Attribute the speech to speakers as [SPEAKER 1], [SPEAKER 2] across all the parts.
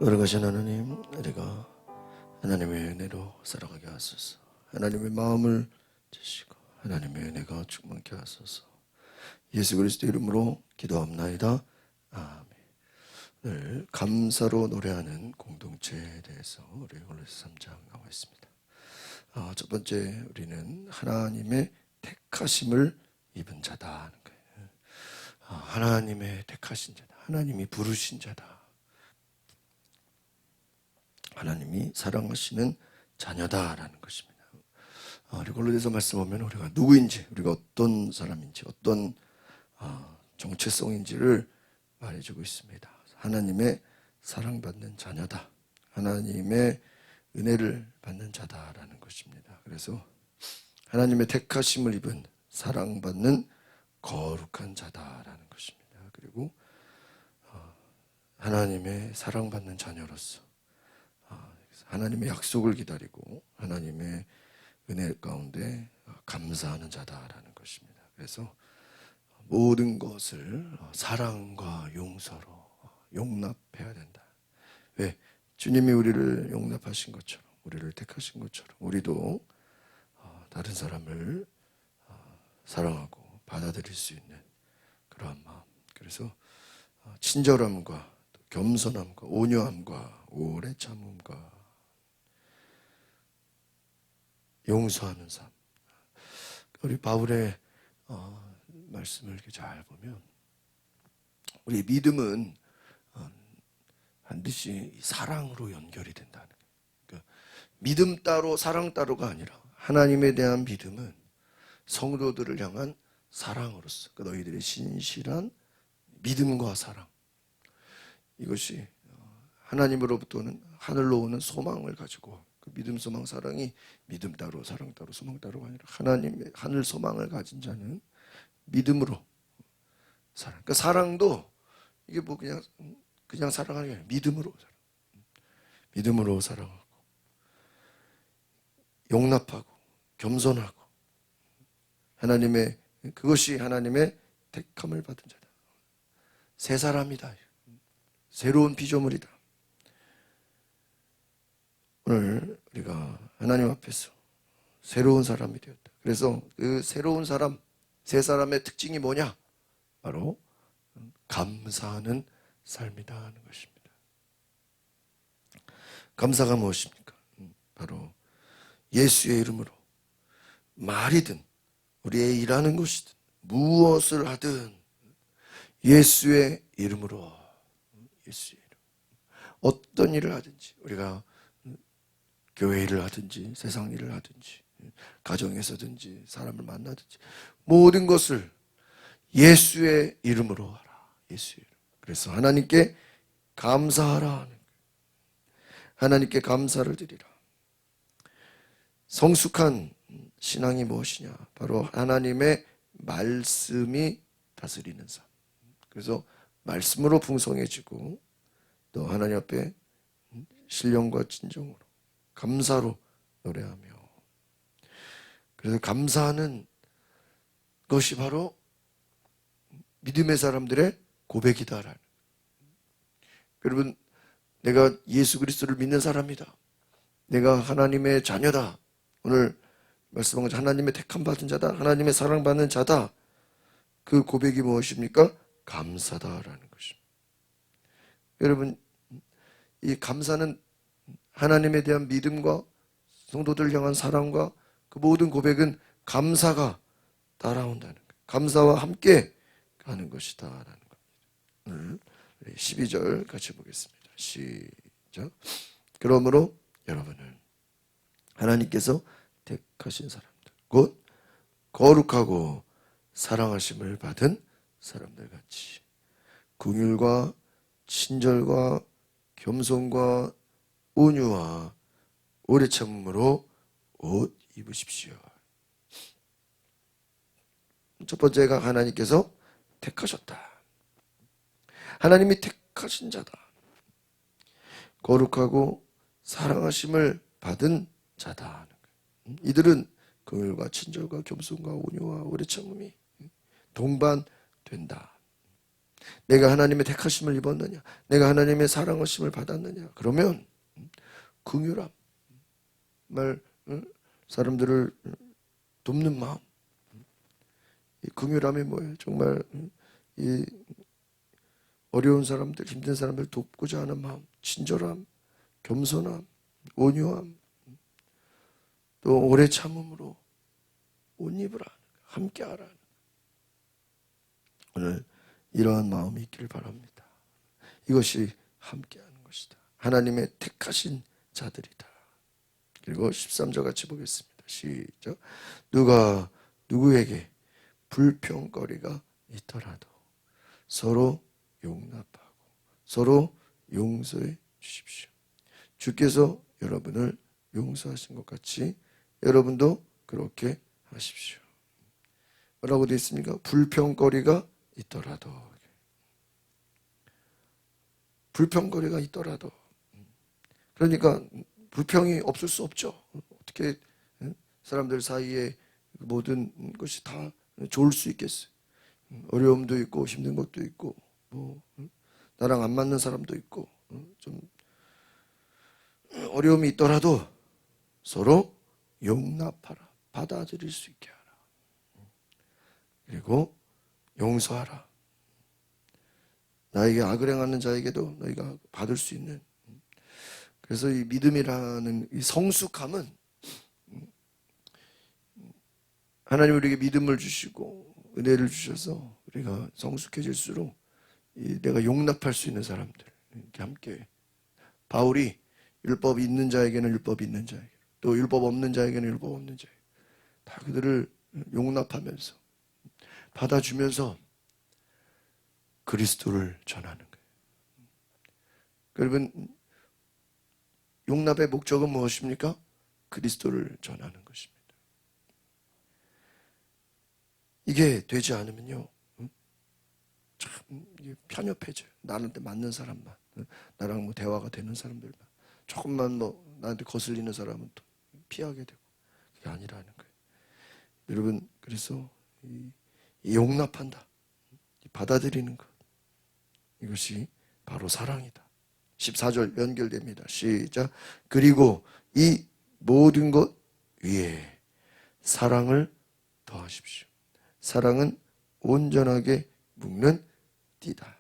[SPEAKER 1] 거룩하신 하나님, 우리가 하나님의 은혜로 살아가게 하소서. 하나님의 마음을 주시고 하나님의 은혜가 충만케 하소서. 예수 그리스도 이름으로 기도합나이다. 아멘. 오늘 감사로 노래하는 공동체에 대해서 우리 골로새 3장 나와 있습니다. 첫 번째, 우리는 하나님의 택하심을 입은 자다 하는 거예요. 하나님의 택하신 자다. 하나님이 부르신 자다. 하나님이 사랑하시는 자녀다라는 것입니다. 우리 골로새서 말씀 보면 우리가 누구인지, 우리가 어떤 사람인지, 어떤 정체성인지를 말해주고 있습니다. 하나님의 사랑받는 자녀다. 하나님의 은혜를 받는 자다라는 것입니다. 그래서 하나님의 택하심을 입은 사랑받는 거룩한 자다라는 것입니다. 그리고 하나님의 사랑받는 자녀로서 하나님의 약속을 기다리고 하나님의 은혜 가운데 감사하는 자다라는 것입니다. 그래서 모든 것을 사랑과 용서로 용납해야 된다. 왜? 주님이 우리를 용납하신 것처럼, 우리를 택하신 것처럼 우리도 다른 사람을 사랑하고 받아들일 수 있는 그러한 마음. 그래서 친절함과 겸손함과 온유함과 오래 참음과 용서하는 삶. 우리 바울의 말씀을 이렇게 잘 보면 우리 믿음은 반드시 사랑으로 연결이 된다는 거예요. 그러니까 믿음 따로 사랑 따로가 아니라 하나님에 대한 믿음은 성도들을 향한 사랑으로서 너희들의 신실한 믿음과 사랑, 이것이 하나님으로부터는 하늘로 오는 소망을 가지고 그 믿음, 소망, 사랑이 믿음 따로 사랑 따로 소망 따로가 아니라 하나님의 하늘 소망을 가진 자는 믿음으로 사랑. 그러니까 사랑도 이게 뭐 그냥 사랑하는 게 아니라 믿음으로 사랑. 믿음으로 사랑하고 용납하고 겸손하고 하나님의 그것이 하나님의 택함을 받은 자다. 새 사람이다. 새로운 피조물이다. 오늘 우리가 하나님 앞에서 새로운 사람이 되었다. 그래서 그 새로운 사람, 새 사람의 특징이 뭐냐? 바로 감사하는 삶이다 하는 것입니다. 감사가 무엇입니까? 바로 예수의 이름으로 말이든 우리의 일하는 것이든 무엇을 하든 예수의 이름으로, 예수의 이름. 어떤 일을 하든지, 우리가 교회 일을 하든지 세상 일을 하든지 가정에서든지 사람을 만나든지 모든 것을 예수의 이름으로 하라. 예수의 이름. 그래서 하나님께 감사하라. 하나님께 감사를 드리라. 성숙한 신앙이 무엇이냐? 바로 하나님의 말씀이 다스리는 삶. 그래서 말씀으로 풍성해지고 또 하나님 앞에 신령과 진정으로 감사로 노래하며, 그래서 감사하는 것이 바로 믿음의 사람들의 고백이다라는. 여러분, 내가 예수 그리스도를 믿는 사람이다. 내가 하나님의 자녀다. 오늘 말씀한 것처럼 하나님의 택함 받은 자다. 하나님의 사랑받는 자다. 그 고백이 무엇입니까? 감사다라는 것입니다. 여러분, 이 감사는 하나님에 대한 믿음과 성도들을 향한 사랑과 그 모든 고백은 감사가 따라온다는 거예요. 감사와 함께 가는 것이다 라는 겁니다. 오늘 12절 같이 보겠습니다. 시작. 그러므로 여러분은 하나님께서 택하신 사람들, 곧 거룩하고 사랑하심을 받은 사람들 같이 긍휼과 친절과 겸손과 온유와 오래 참음으로 옷 입으십시오. 첫 번째가 하나님께서 택하셨다. 하나님이 택하신 자다. 거룩하고 사랑하심을 받은 자다. 이들은 긍휼과 친절과 겸손과 온유와 오래 참음이 동반된다. 내가 하나님의 택하심을 입었느냐? 내가 하나님의 사랑하심을 받았느냐? 그러면 긍휼함, 정말 사람들을 돕는 마음. 이 긍휼함이 뭐예요? 정말 이 어려운 사람들, 힘든 사람들 돕고자 하는 마음, 친절함, 겸손함, 온유함, 또 오래 참음으로 옷 입으라, 함께 하라. 오늘 이러한 마음이 있기를 바랍니다. 이것이 함께하는 것이다. 하나님의 택하신 자들이다. 그리고 13절 같이 보겠습니다. 시작. 누가 누구에게 불평거리가 있더라도 서로 용납하고 서로 용서해 주십시오. 주께서 여러분을 용서하신 것 같이 여러분도 그렇게 하십시오. 뭐라고 되어 있습니까? 불평거리가 있더라도, 불평거리가 있더라도, 그러니까 불평이 없을 수 없죠. 어떻게 사람들 사이에 모든 것이 다 좋을 수 있겠어요. 어려움도 있고 힘든 것도 있고 뭐 나랑 안 맞는 사람도 있고 좀 어려움이 있더라도 서로 용납하라, 받아들일 수 있게 하라. 그리고 용서하라. 나에게 악을 행하는 자에게도 너희가 받을 수 있는. 그래서 이 믿음이라는 이 성숙함은 하나님 우리에게 믿음을 주시고 은혜를 주셔서 우리가 성숙해질수록 내가 용납할 수 있는 사람들 이렇게 함께. 바울이 율법 있는 자에게는 율법 있는 자에게, 또 율법 없는 자에게는 율법 없는 자에게 다 그들을 용납하면서 받아주면서 그리스도를 전하는 거예요. 여러분, 용납의 목적은 무엇입니까? 그리스도를 전하는 것입니다. 이게 되지 않으면요, 참 편협해져요. 나한테 맞는 사람만, 나랑 뭐 대화가 되는 사람들만, 조금만 뭐 나한테 거슬리는 사람은 또 피하게 되고, 그게 아니라는 거예요. 여러분, 그래서 이 용납한다, 받아들이는 것, 이것이 바로 사랑이다. 14절 연결됩니다. 시작. 그리고 이 모든 것 위에 사랑을 더하십시오. 사랑은 온전하게 묶는 띠다.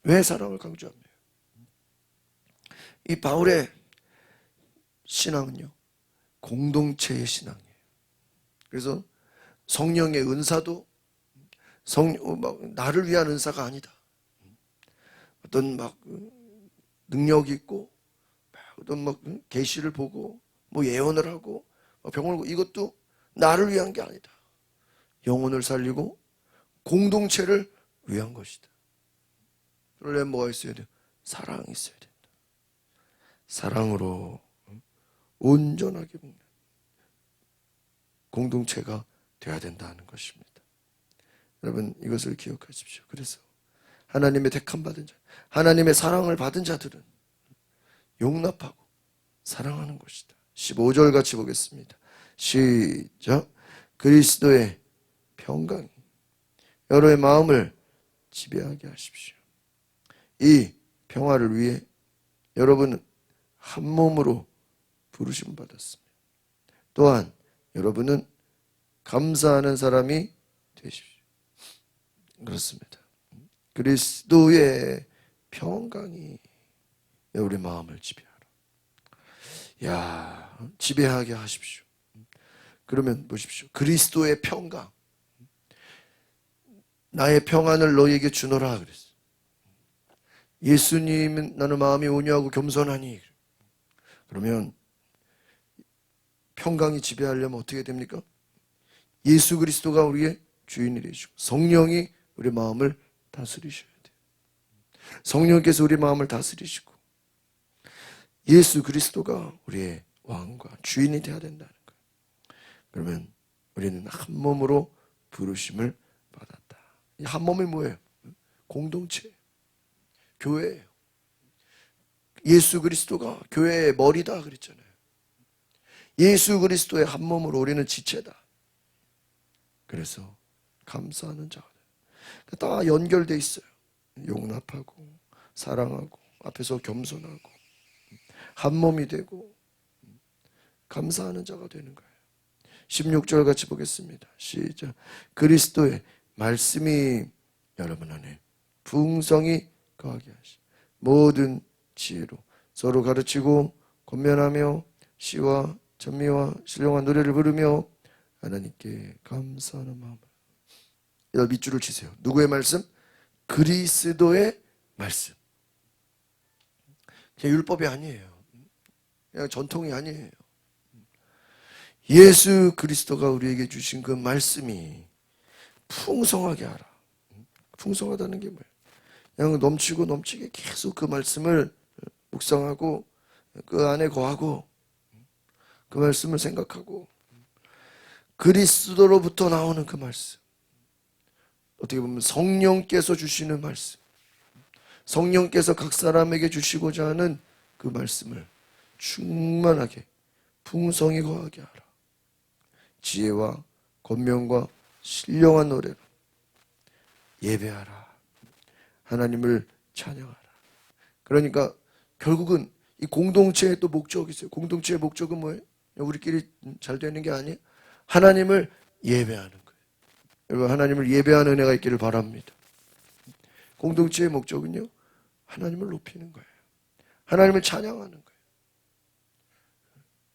[SPEAKER 1] 왜 사랑을 강조합니까? 이 바울의 신앙은요, 공동체의 신앙이에요. 그래서 성령의 은사도 나를 위한 은사가 아니다. 어떤 막 능력이 있고 어떤 막 계시를 보고 뭐 예언을 하고 병을 보고, 이것도 나를 위한 게 아니다. 영혼을 살리고 공동체를 위한 것이다. 그러려면 뭐가 있어야 돼요? 사랑이 있어야 된다. 사랑으로 온전하게 묶는 공동체가 되어야 된다는 것입니다. 여러분, 이것을 기억하십시오. 그래서 하나님의 택함 받은 자, 하나님의 사랑을 받은 자들은 용납하고 사랑하는 것이다. 15절 같이 보겠습니다. 시작. 그리스도의 평강이 여러의 마음을 지배하게 하십시오. 이 평화를 위해 여러분은 한 몸으로 부르심을 받았습니다. 또한 여러분은 감사하는 사람이 되십시오. 그렇습니다. 그리스도의 평강이 우리 마음을 지배하라. 지배하게 하십시오. 그러면 보십시오. 그리스도의 평강. 나의 평안을 너희에게 주노라 그랬어요. 예수님은 나는 마음이 온유하고 겸손하니. 그러면 평강이 지배하려면 어떻게 됩니까? 예수 그리스도가 우리의 주인이 되시고 성령이 우리 마음을 다스리셔야 돼요. 성령께서 우리 마음을 다스리시고 예수 그리스도가 우리의 왕과 주인이 되어야 된다는 거예요. 그러면 우리는 한 몸으로 부르심을 받았다. 이 한 몸이 뭐예요? 공동체, 교회예요. 예수 그리스도가 교회의 머리다 그랬잖아요. 예수 그리스도의 한 몸으로 우리는 지체다. 그래서 감사하는 자가 돼요. 다 연결돼 있어요. 용납하고 사랑하고 앞에서 겸손하고 한 몸이 되고 감사하는 자가 되는 거예요. 16절 같이 보겠습니다. 시작. 그리스도의 말씀이 여러분 안에 풍성히 거하게 하시 모든 지혜로 서로 가르치고 권면하며 시와 찬미와 신령한 노래를 부르며 하나님께 감사하는 마음을. 여기 밑줄을 치세요. 누구의 말씀? 그리스도의 말씀. 그냥 율법이 아니에요. 그냥 전통이 아니에요. 예수 그리스도가 우리에게 주신 그 말씀이 풍성하게 하라. 풍성하다는 게 뭐예요? 그냥 넘치고 넘치게 계속 그 말씀을 묵상하고 그 안에 거하고 그 말씀을 생각하고 그리스도로부터 나오는 그 말씀, 어떻게 보면 성령께서 주시는 말씀, 성령께서 각 사람에게 주시고자 하는 그 말씀을 충만하게 풍성히 거하게 하라. 지혜와 권면과 신령한 노래로 예배하라. 하나님을 찬양하라. 그러니까 결국은 이 공동체의 또 목적이 있어요. 공동체의 목적은 뭐예요? 우리끼리 잘 되는 게 아니에요. 하나님을 예배하는 거예요. 여러분, 하나님을 예배하는 은혜가 있기를 바랍니다. 공동체의 목적은요, 하나님을 높이는 거예요. 하나님을 찬양하는 거예요.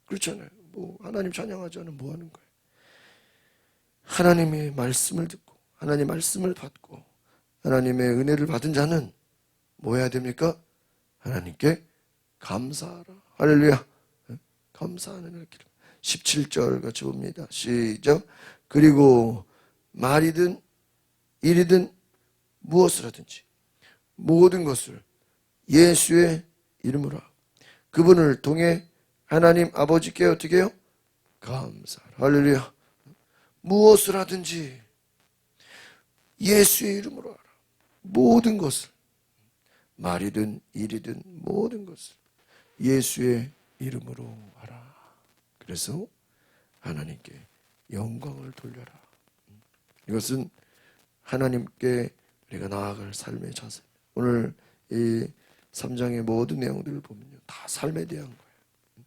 [SPEAKER 1] 그렇잖아요. 뭐 하나님 찬양하지 않으면 뭐 하는 거예요? 하나님의 말씀을 듣고 하나님의 말씀을 받고 하나님의 은혜를 받은 자는 뭐 해야 됩니까? 하나님께 감사하라. 할렐루야. 감사하는 은혜를. 17절 같이 봅니다. 시작. 그리고 말이든 일이든 무엇을 하든지 모든 것을 예수의 이름으로 그분을 통해 하나님 아버지께 어떻게 해요? 감사하라. 할렐루야. 무엇을 하든지 예수의 이름으로 하라. 모든 것을, 말이든 일이든 모든 것을 예수의 이름으로 하라. 그래서 하나님께 영광을 돌려라. 이것은 하나님께 우리가 나아갈 삶의 자세. 오늘 이 3장의 모든 내용들을 보면요, 다 삶에 대한 거예요.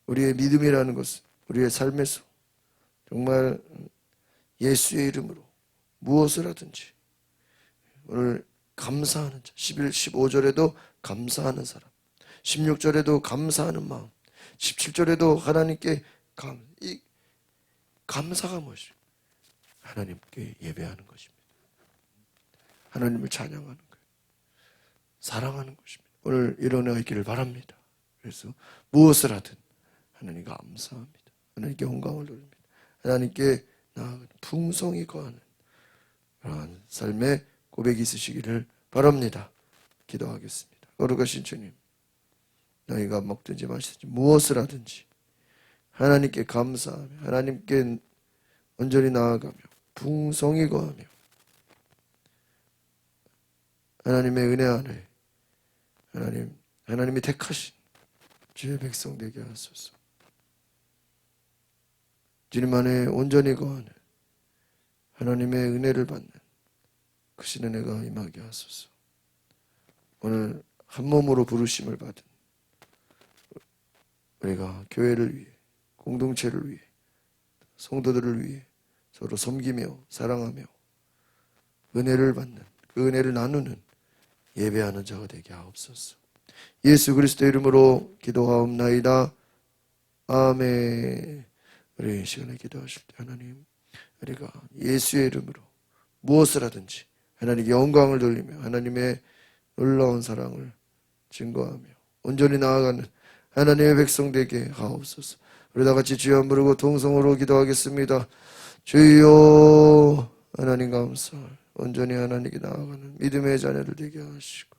[SPEAKER 1] 우리의 믿음이라는 것은 우리의 삶에서 정말 예수의 이름으로 무엇을 하든지, 오늘 감사하는 자, 11, 15절에도 감사하는 사람, 16절에도 감사하는 마음, 17절에도 하나님께 이 감사가 무엇이죠? 하나님께 예배하는 것입니다. 하나님을 찬양하는 거예요. 사랑하는 것입니다. 오늘 이런 은혜가 있기를 바랍니다. 그래서 무엇을 하든 하나님 감사합니다. 하나님께 영광을 돌립니다. 하나님께 나아가는 풍성히 거하는 그러한 삶의 고백이 있으시기를 바랍니다. 기도하겠습니다. 거룩하신 주님, 너희가 먹든지 마시든지 무엇을 하든지 하나님께 감사하며 하나님께 온전히 나아가며 풍성히 거하며 하나님의 은혜 안에 하나님이 택하신 주의 백성 되게 하소서. 주님 안에 온전히 거하는 하나님의 은혜를 받는 크신 은혜가 임하게 하소서. 오늘 한 몸으로 부르심을 받은 우리가 교회를 위해, 공동체를 위해, 성도들을 위해 서로 섬기며 사랑하며 은혜를 받는, 그 은혜를 나누는 예배하는 자가 되게 하옵소서. 예수 그리스도 이름으로 기도하옵나이다. 아멘. 우리 시간에 기도하실 때 하나님, 우리가 예수의 이름으로 무엇을 하든지 하나님께 영광을 돌리며 하나님의 놀라운 사랑을 증거하며 온전히 나아가는 하나님의 백성 되게 하옵소서. 우리 다 같이 주여 부르고 동성으로 기도하겠습니다. 주여, 하나님 감사, 온전히 하나님께 나아가는 믿음의 자녀들 되게 하시고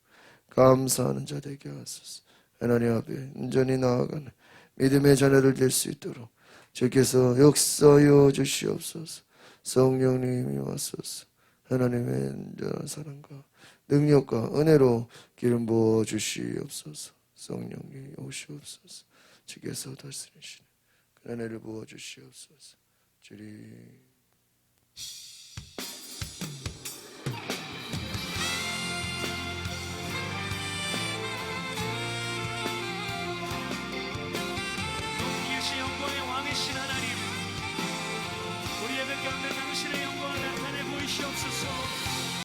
[SPEAKER 1] 감사하는 자 되게 하소서. 하나님 앞에 온전히 나아가는 믿음의 자녀들 될 수 있도록 주께서 역사여 주시옵소서. 성령님이 와소서. 하나님의 온전한 사랑과 능력과 은혜로 기름 부어 주시옵소서. 성령님이 오시옵소서. 주께서 다스리시는 그 은혜를 부어 주시옵소서. 주님